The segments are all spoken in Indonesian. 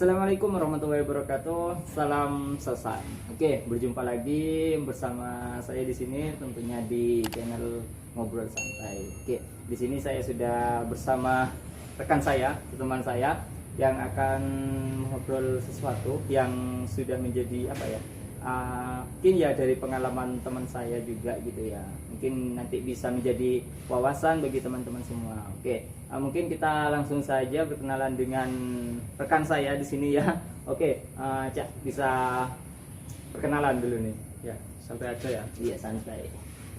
Assalamualaikum warahmatullahi wabarakatuh. Salam sesan. Oke, berjumpa lagi bersama saya di sini tentunya di channel Ngobrol Santai. Oke, di sini saya sudah bersama rekan saya, teman saya yang akan ngobrol sesuatu yang sudah menjadi apa ya? Mungkin ya dari pengalaman teman saya juga gitu ya, mungkin nanti bisa menjadi wawasan bagi teman-teman semua. Oke, mungkin kita langsung saja berkenalan dengan rekan saya di sini ya. Oke, Cak bisa perkenalan dulu nih. Ya, santai aja ya. Iya, santai.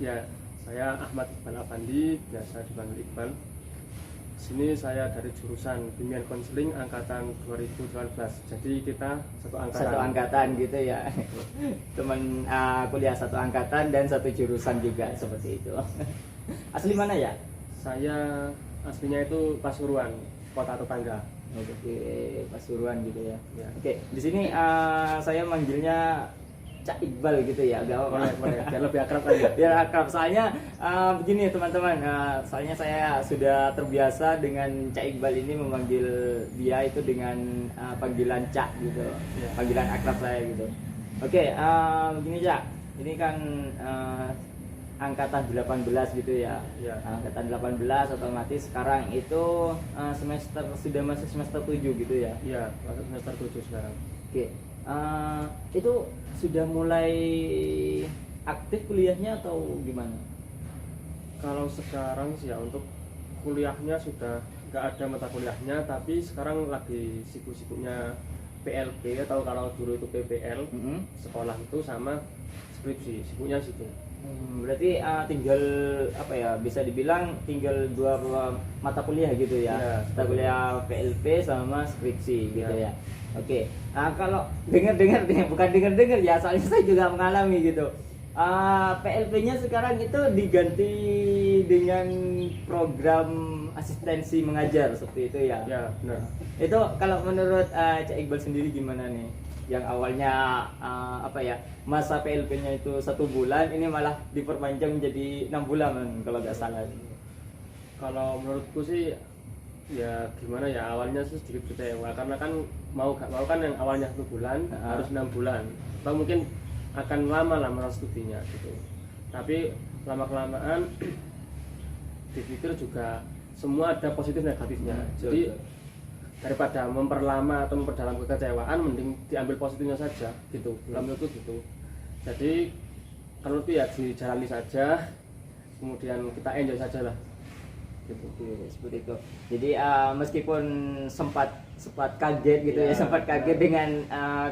Ya, saya Ahmad Iqbal Afandi, biasa dipanggil Iqbal. Sini saya dari jurusan Bimbingan Konseling angkatan 2018. Jadi kita satu angkatan. Satu angkatan gitu ya. Teman kuliah satu angkatan dan satu jurusan juga seperti itu. Asli mana ya? Saya aslinya itu Pasuruan, kota tetangga. Oke, Pasuruan gitu ya. Ya. Oke, di sini saya manggilnya Cak Iqbal gitu ya, agak Boleh, biar lebih akrab aja. biar akrab. Soalnya begini teman-teman, soalnya saya sudah terbiasa dengan Cak Iqbal ini memanggil dia itu dengan panggilan Cak gitu, Ya. panggilan akrab saya gitu. Oke, begini Cak, ini kan angkatan 18 gitu ya. Ya. Angkatan 18 otomatis sekarang itu semester sudah masuk semester 7 gitu ya. Iya, masuk semester 7 sekarang. Oke, itu sudah mulai aktif kuliahnya atau gimana? Kalau sekarang sih ya untuk kuliahnya sudah nggak ada mata kuliahnya, tapi sekarang lagi sibuk-sibuknya PLP atau kalau dulu itu PPL, sekolah itu sama skripsi, sibuknya situ. Berarti tinggal apa ya, bisa dibilang tinggal dua mata kuliah gitu ya, Ya, mata kuliah PLP sama skripsi gitu Ya. ya. Oke, kalau dengar-dengar bukan dengar-dengar ya, soalnya saya juga mengalami gitu. PLP-nya sekarang itu diganti dengan program asistensi mengajar seperti itu ya. Ya, benar. Itu kalau menurut Cak Iqbal sendiri gimana nih? Yang awalnya apa ya, masa PLP-nya itu 1 bulan, ini malah diperpanjang menjadi 6 bulan kalau nggak salah. Kalau menurutku sih ya gimana ya, awalnya sih sedikit kecewa karena kan mau gak mau kan yang awalnya 1 bulan harus 6 bulan atau mungkin akan lama lah masa studinya gitu. Tapi lama kelamaan dipikir juga semua ada positif negatifnya. Jadi daripada memperlama atau memperdalam kekecewaan, mending diambil positifnya saja gitu. Menurutku gitu. Jadi kalau itu ya dijalani saja, kemudian kita enjoy saja lah gitu. Oke, seperti itu. Jadi meskipun sempat kaget gitu ya, Ya, sempat kaget dengan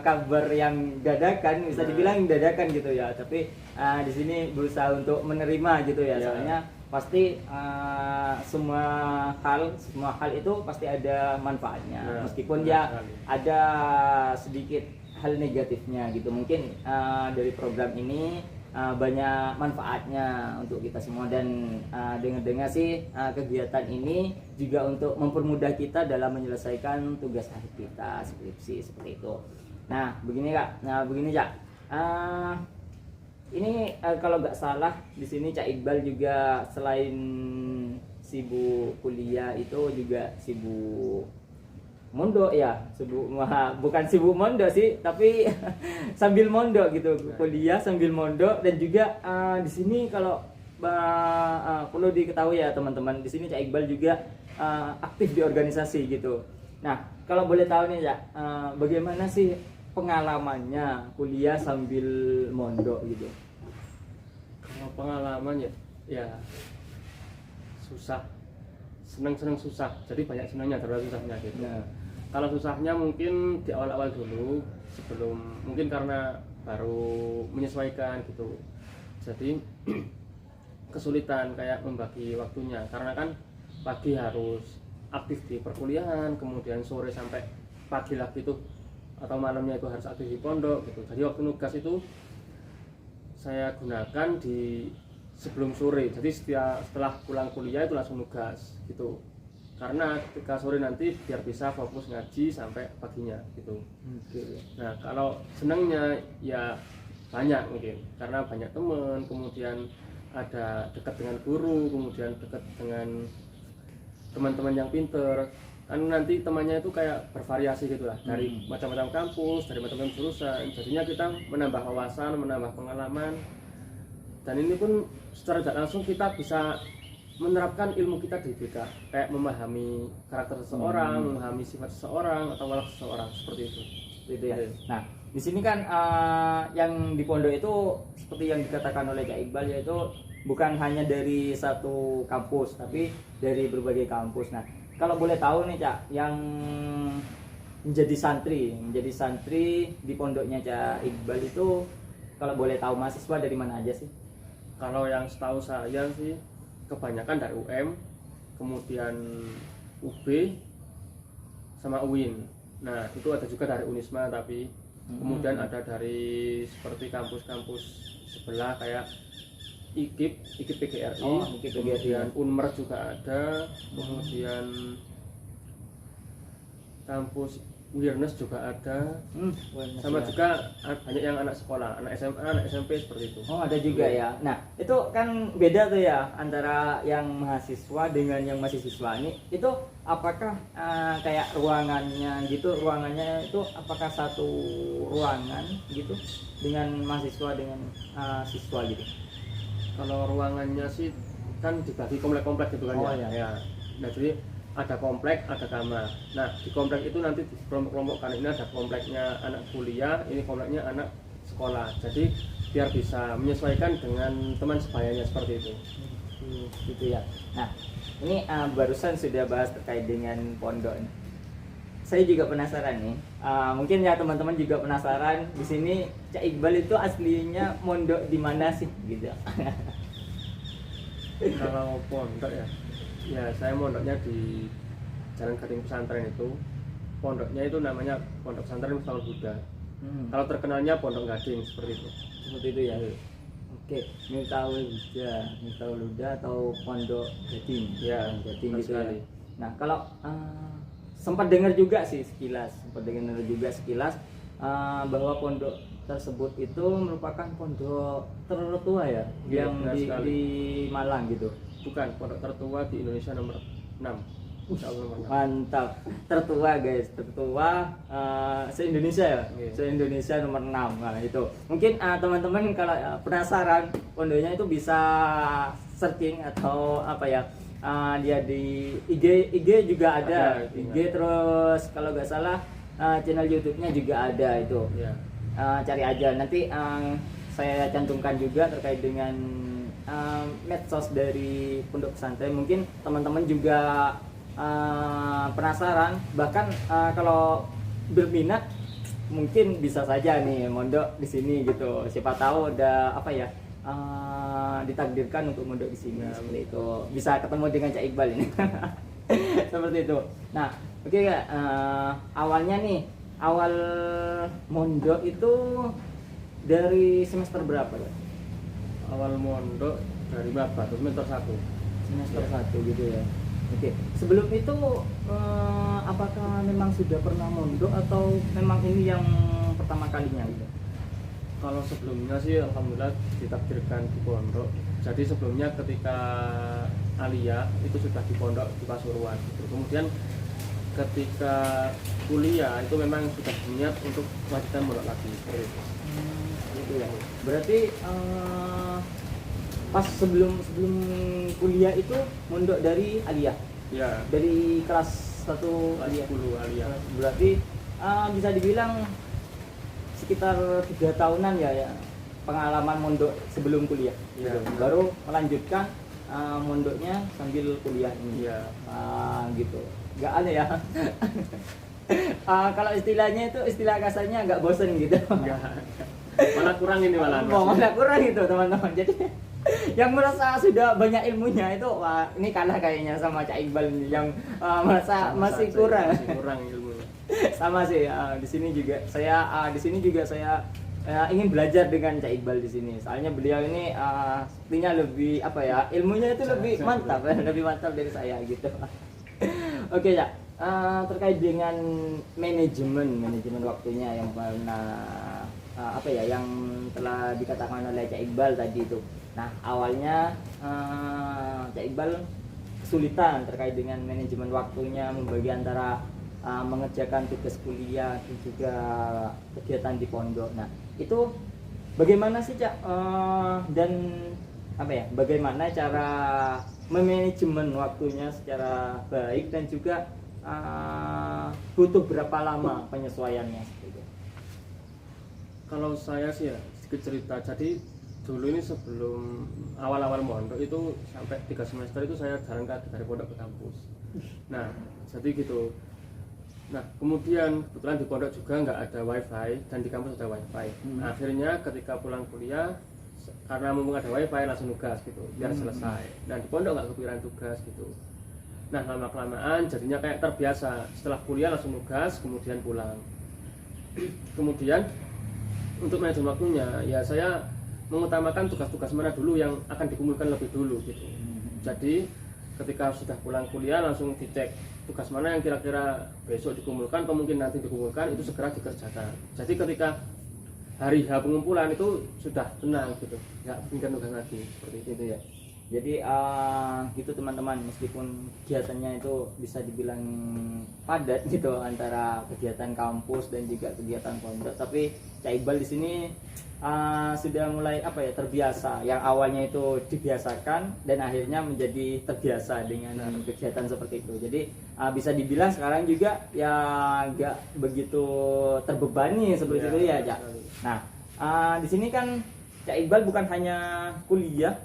kabar yang dadakan, bisa dibilang dadakan gitu ya. Tapi di sini berusaha untuk menerima gitu ya. Ya. Soalnya pasti semua hal itu pasti ada manfaatnya. Ya, Meskipun benar ya sekali. ada sedikit hal negatifnya gitu. Mungkin dari program ini banyak manfaatnya untuk kita semua, dan dengar-dengar sih kegiatan ini juga untuk mempermudah kita dalam menyelesaikan tugas akhir kita, skripsi seperti itu. Nah begini Kak, Cak, ini kalau nggak salah di sini Cak Iqbal juga selain sibuk kuliah itu juga sibuk mondok ya, bukan sibuk mondok sih, tapi sambil mondok gitu, kuliah sambil mondok. Dan juga di sini kalau perlu diketahui ya teman-teman, di sini Cak Iqbal juga aktif di organisasi gitu. Nah kalau boleh tahu nih Cak, bagaimana sih pengalamannya kuliah sambil mondok gitu? Kalau pengalaman ya susah, seneng susah. Jadi banyak senangnya daripada susahnya gitu. Nah, Kalau susahnya mungkin di awal-awal dulu, sebelum mungkin karena baru menyesuaikan gitu. Jadi kesulitan kayak membagi waktunya, karena kan pagi harus aktif di perkuliahan, kemudian sore sampai pagi lagi tuh atau malamnya itu harus aktif di pondok gitu. Jadi waktu nugas itu saya gunakan di sebelum sore. Jadi setelah pulang kuliah itu langsung nugas gitu. Karena ketika sore nanti biar bisa fokus ngaji sampai paginya gitu. Nah kalau senangnya ya banyak mungkin, karena banyak teman, kemudian ada dekat dengan guru, kemudian dekat dengan teman-teman yang pinter, kan nanti temannya itu kayak bervariasi gitu lah, dari macam-macam kampus, dari macam-macam jurusan. Jadinya kita menambah wawasan, menambah pengalaman, dan ini pun secara tidak langsung kita bisa menerapkan ilmu kita di BK, kayak memahami karakter seseorang, memahami sifat seseorang atau watak seseorang, seperti itu. Gitu ya. Nah, di sini kan yang di pondok itu seperti yang dikatakan oleh Kak Iqbal, yaitu bukan hanya dari satu kampus tapi dari berbagai kampus. Nah, kalau boleh tahu nih Cak, yang menjadi santri di pondoknya Cak Iqbal itu, kalau boleh tahu mahasiswa dari mana aja sih? Kalau yang setahu saya sih kebanyakan dari UM, kemudian UB sama UIN. Nah, itu ada juga dari Unisma, tapi kemudian ada dari seperti kampus-kampus sebelah kayak IKIP PGRI, IKIP PGRI. kemudian Unmer juga ada, kemudian kampus Wirnes juga ada, sama juga banyak yang anak sekolah, anak SMA, anak SMP, seperti itu. Oh, ada juga ya. Nah, itu kan beda tuh ya antara yang mahasiswa dengan yang masih siswa ini. Itu apakah kayak ruangannya gitu, ruangannya itu apakah satu ruangan gitu dengan mahasiswa dengan siswa gitu? Kalau ruangannya sih kan dibagi komplek-komplek gitu kan. Oh, ya. ya. Nah, jadi ada komplek, ada kamar. Nah, di komplek itu nanti di kelompok-kelompokkan, ini ada kompleknya anak kuliah, ini kompleknya anak sekolah. Jadi biar bisa menyesuaikan dengan teman sebayanya, seperti itu. Gitu ya. Nah, ini barusan sudah bahas terkait dengan pondok. Saya juga penasaran nih. Mungkin ya teman-teman juga penasaran. Di sini Cak Iqbal itu aslinya mondok di mana sih gitu? Kalau pondok ya saya mondoknya di Jalan Gading Pesantren itu. Pondoknya itu namanya Pondok Pesantren Miftahul Huda. Kalau terkenalnya Pondok Gading, seperti itu. Seperti itu ya. Oke, Miftahul Huda atau Pondok Gading. Ya, Gading gitu sekali. ya. Nah, kalau sempat dengar juga sekilas bahwa pondok tersebut itu merupakan pondok tertua ya, Ya, yang benar sekali. di Malang gitu. Bukan, pondok tertua di Indonesia nomor 6. Mantap, tertua guys, tertua se-Indonesia ya, Iya. se-Indonesia nomor 6. Nah itu mungkin teman-teman kalau penasaran pondoknya itu bisa searching atau apa ya, dia di IG juga ada IG, terus kalau nggak salah channel YouTube-nya juga ada itu. Ya. Cari aja nanti, saya cantumkan juga terkait dengan medsos dari pondok pesantren. Mungkin teman-teman juga penasaran, bahkan kalau berminat mungkin bisa saja nih mondok di sini gitu. Siapa tahu ada apa ya, ditakdirkan untuk mondok di sini, seperti itu. Bisa ketemu dengan Cak Iqbal ini. Seperti itu. Nah, oke Kak, awalnya nih, awal mondok itu dari semester berapa ya? Awal mondok dari maba, semester 1. Semester 1 gitu ya. Oke, sebelum itu apakah memang sudah pernah mondok atau memang ini yang pertama kalinya gitu? Kalau sebelumnya sih alhamdulillah ditakdirkan di pondok. Jadi sebelumnya ketika aliyah itu sudah di pondok di Pasuruan gitu. Kemudian ketika kuliah itu memang sudah niat untuk melanjutkan mondok lagi, seperti itu. Gitu ya. Berarti pas sebelum kuliah itu mondok dari aliyah, Ya, dari kelas 1 kelas aliyah. 10 aliyah. Berarti bisa dibilang sekitar 3 tahunan ya pengalaman mondok sebelum kuliah. Iya, Gitu. benar. Baru melanjutkan mondoknya sambil kuliah ini. Iya. Gitu. Nggak ada ya. Kalau istilahnya itu, istilah kasarnya nggak bosen gitu. Enggak. Malah kurang ini malah. Malah kurang itu teman-teman. Jadi yang merasa sudah banyak ilmunya itu, wah ini kalah kayaknya sama Cak Iqbal ini, yang merasa masih kurang. Masih kurang ilmunya. Sama sih, di sini juga saya ingin belajar dengan Cak Iqbal di sini. Soalnya beliau ini sepertinya lebih apa ya, ilmunya itu lebih mantap, lebih mantap dari saya gitu. Oke ya, terkait dengan manajemen waktunya yang pernah yang telah dikatakan oleh Cak Iqbal tadi itu. Nah, awalnya Cak Iqbal kesulitan terkait dengan manajemen waktunya, membagi antara mengerjakan tugas kuliah dan juga kegiatan di pondok. Nah, itu bagaimana sih Cak? Dan apa ya? Bagaimana cara memanajemen waktunya secara baik dan juga butuh berapa lama penyesuaiannya seperti itu? Kalau saya sih ya sedikit cerita. Jadi dulu ini sebelum awal-awal mondok itu sampai 3 semester itu saya jalan kaki dari pondok ke kampus. Nah, jadi gitu. Nah, kemudian kebetulan di pondok juga nggak ada wifi dan di kampus ada wifi. Nah, akhirnya ketika pulang kuliah, karena mumpung ada wifi langsung tugas gitu, biar selesai. Dan di pondok nggak kepikiran tugas gitu. Nah, lama-kelamaan jadinya kayak terbiasa. Setelah kuliah langsung tugas, kemudian pulang. Kemudian untuk manajemen waktunya, ya saya mengutamakan tugas-tugas mana dulu yang akan dikumpulkan lebih dulu gitu. Jadi ketika sudah pulang kuliah langsung dicek tugas mana yang kira-kira besok dikumpulkan atau mungkin nanti dikumpulkan, itu segera dikerjakan. Jadi ketika hari H pengumpulan itu sudah tenang gitu, nggak bikin tugas lagi seperti itu ya. Jadi gitu teman-teman, meskipun kegiatannya itu bisa dibilang padat gitu antara kegiatan kampus dan juga kegiatan pondok, tapi Cak Iqbal di sini sudah mulai apa ya, terbiasa. Yang awalnya itu dibiasakan dan akhirnya menjadi terbiasa dengan kegiatan seperti itu. Jadi bisa dibilang sekarang juga ya nggak begitu terbebani seperti itu ya Cak. Nah di sini kan Cak Iqbal bukan hanya kuliah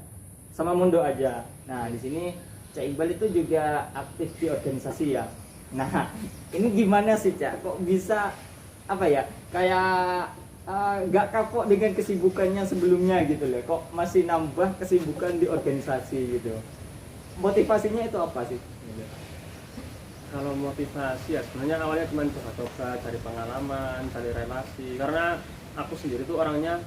sama mondok aja. Nah, di sini Cak Iqbal itu juga aktif di organisasi ya. Nah, ini gimana sih Cak? Kok bisa apa ya? Kayak nggak kapok dengan kesibukannya sebelumnya gitu loh. Kok masih nambah kesibukan di organisasi gitu. Motivasinya itu apa sih? Kalau motivasi ya sebenarnya awalnya cuma coba-coba, cari pengalaman, cari relasi. Karena aku sendiri tuh orangnya,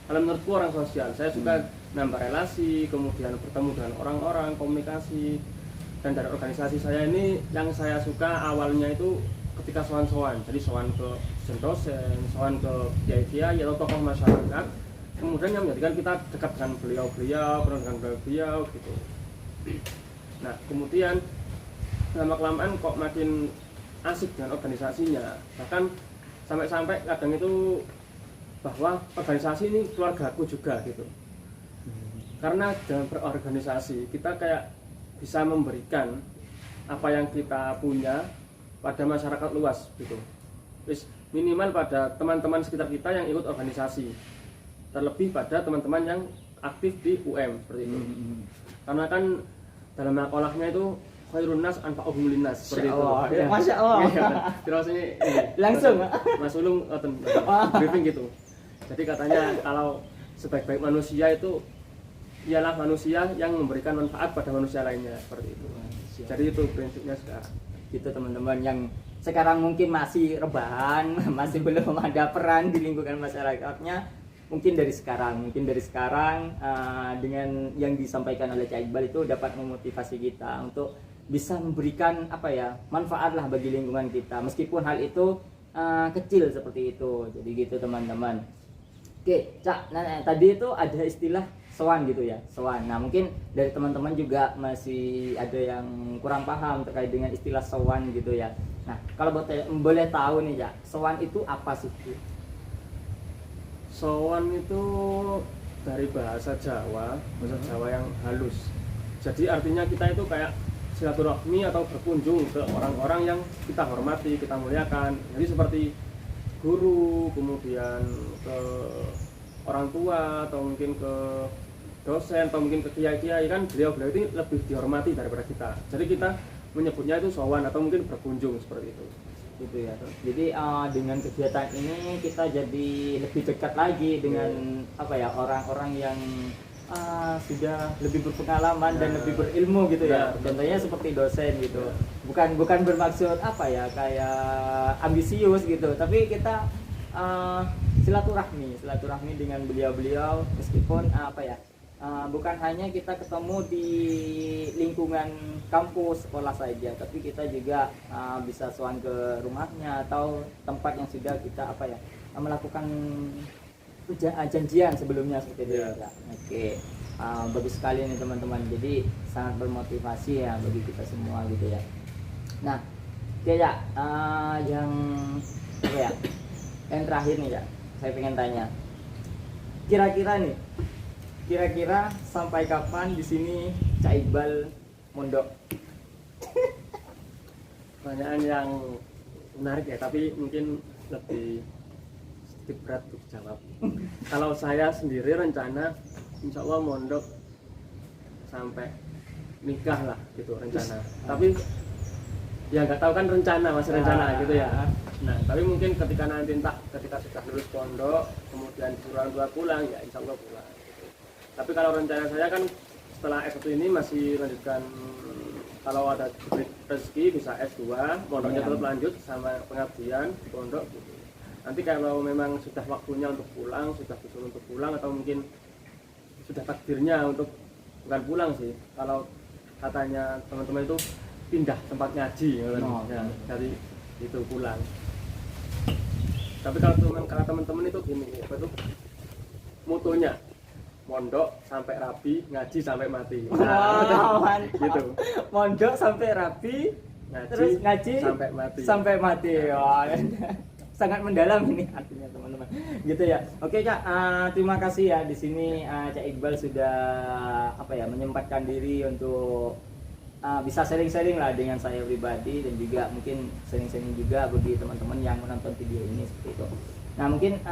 kalau menurutku orang sosial, saya suka nambah relasi, kemudian bertemu dengan orang-orang, komunikasi. Dan dari organisasi saya ini yang saya suka awalnya itu ketika sowan-sowan, jadi sowan ke dosen, sowan ke kiai-kiai atau tokoh masyarakat, kemudian yang menjadikan kita dekat dengan beliau-beliau, kenal dengan beliau gitu. Nah, kemudian lama-kelamaan kok makin asik dengan organisasinya, bahkan sampai-sampai kadang itu bahwa organisasi ini keluargaku juga gitu. Karena dalam berorganisasi kita kayak bisa memberikan apa yang kita punya pada masyarakat luas gitu. Terus minimal pada teman-teman sekitar kita yang ikut organisasi, terlebih pada teman-teman yang aktif di UM seperti itu. Karena kan dalam makalahnya itu khairun nas anfa'uhum linnas seperti itu. Ya. Masya Allah. Terus ini Langsung Mas Ulung briefing gitu. Jadi katanya kalau sebaik-baik manusia itu ialah manusia yang memberikan manfaat pada manusia lainnya seperti itu. Jadi itu prinsipnya sekarang. Gitu teman-teman yang sekarang mungkin masih rebahan, masih belum ada peran di lingkungan masyarakatnya, mungkin dari sekarang dengan yang disampaikan oleh Cak Iqbal itu dapat memotivasi kita untuk bisa memberikan apa ya, manfaat lah bagi lingkungan kita, meskipun hal itu kecil seperti itu. Jadi gitu teman-teman. Oke Cak, nah tadi itu ada istilah sowan gitu ya, sowan. Nah mungkin dari teman-teman juga masih ada yang kurang paham terkait dengan istilah sowan gitu ya. Nah kalau boleh tahu nih Cak, sowan itu apa sih? Sowan itu dari bahasa Jawa yang halus. Jadi artinya kita itu kayak silaturahmi atau berkunjung ke orang-orang yang kita hormati, kita muliakan. Jadi seperti guru, kemudian ke orang tua, atau mungkin ke dosen, atau mungkin ke kiai-kiai, kan beliau-beliau ini lebih dihormati daripada kita. Jadi kita menyebutnya itu sowan atau mungkin berkunjung seperti itu. Gitu ya. Jadi dengan kegiatan ini kita jadi lebih dekat lagi dengan apa ya, orang-orang yang sudah lebih berpengalaman dan lebih berilmu gitu ya. Contohnya seperti dosen gitu. Bukan bermaksud apa ya, kayak ambisius gitu, tapi kita silaturahmi dengan beliau-beliau, meskipun apa ya, bukan hanya kita ketemu di lingkungan kampus sekolah saja, tapi kita juga bisa sowan ke rumahnya atau tempat yang sudah kita apa ya, melakukan janjian sebelumnya seperti itu Iya. ya. Oke. Bagus sekali nih teman-teman. Jadi sangat bermotivasi ya bagi kita semua gitu ya. Nah, oke ya, yang apa ya? Yang terakhir nih ya, saya pengen tanya. Kira-kira sampai kapan di sini Cak Iqbal mondok? Pertanyaan yang menarik ya, tapi mungkin lebih sedikit berat untuk jawab. Kalau saya sendiri rencana insya Allah mondok sampai nikah lah gitu rencana. Tapi ya nggak tahu kan rencana, masih rencana gitu ya. Nah tapi mungkin ketika sudah lulus pondok kemudian disuruh orang tua pulang, ya insya Allah pulang gitu. Tapi kalau rencana saya kan setelah S1 ini masih lanjutkan, kalau ada rezeki bisa S2, pondoknya tetap lanjut sama pengabdian di pondok gitu. Nanti kalau memang sudah waktunya untuk pulang, sudah disuruh untuk pulang, atau mungkin sudah takdirnya untuk bukan pulang sih, kalau katanya teman-teman itu pindah tempat ngaji ya, dari itu pulang. Tapi kalau teman-teman itu gini, apa tuh motonya, mondok sampai rapi, ngaji sampai mati. Wow, mantap. Gitu. Mondok sampai rapi, terus ngaji sampai mati. Wah, sangat mendalam ini artinya teman-teman. Gitu ya. Oke Cak, terima kasih ya di sini Cak Iqbal sudah menyempatkan diri untuk bisa sharing-sharing lah dengan saya pribadi, dan juga mungkin sharing-sharing juga bagi teman-teman yang menonton video ini seperti itu. Nah mungkin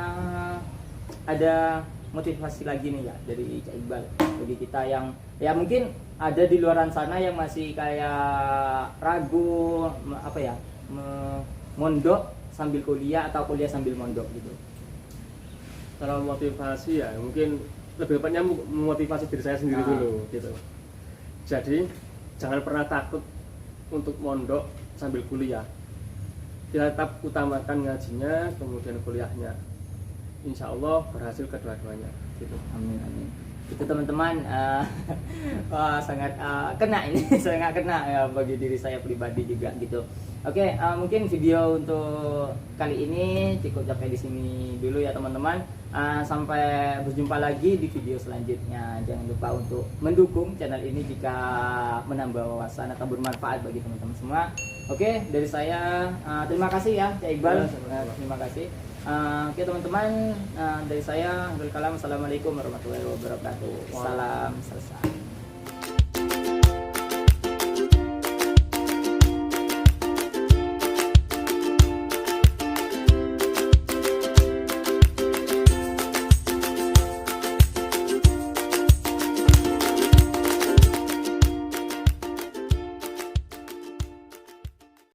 ada motivasi lagi nih ya dari Cak Iqbal bagi kita yang ya mungkin ada di luaran sana yang masih kayak ragu mondok sambil kuliah atau kuliah sambil mondok gitu. Kalau motivasi ya mungkin lebih tepatnya memotivasi diri saya sendiri dulu gitu. Jadi jangan pernah takut untuk mondok sambil kuliah. Kita tetap utamakan ngajinya, kemudian kuliahnya. Insya Allah berhasil kedua-duanya gitu. Amin amin. Itu teman-teman sangat kena ini sangat kena ya bagi diri saya pribadi juga gitu. Oke, mungkin video untuk kali ini cukup sampai di sini dulu ya teman-teman. Sampai berjumpa lagi di video selanjutnya. Jangan lupa untuk mendukung channel ini jika menambah wawasan atau bermanfaat bagi teman-teman semua. Oke, dari saya terima kasih ya Cak Iqbal. Terima kasih. Oke teman-teman, dari saya Abdul Kalam. Assalamualaikum warahmatullahi wabarakatuh. Salam selesai.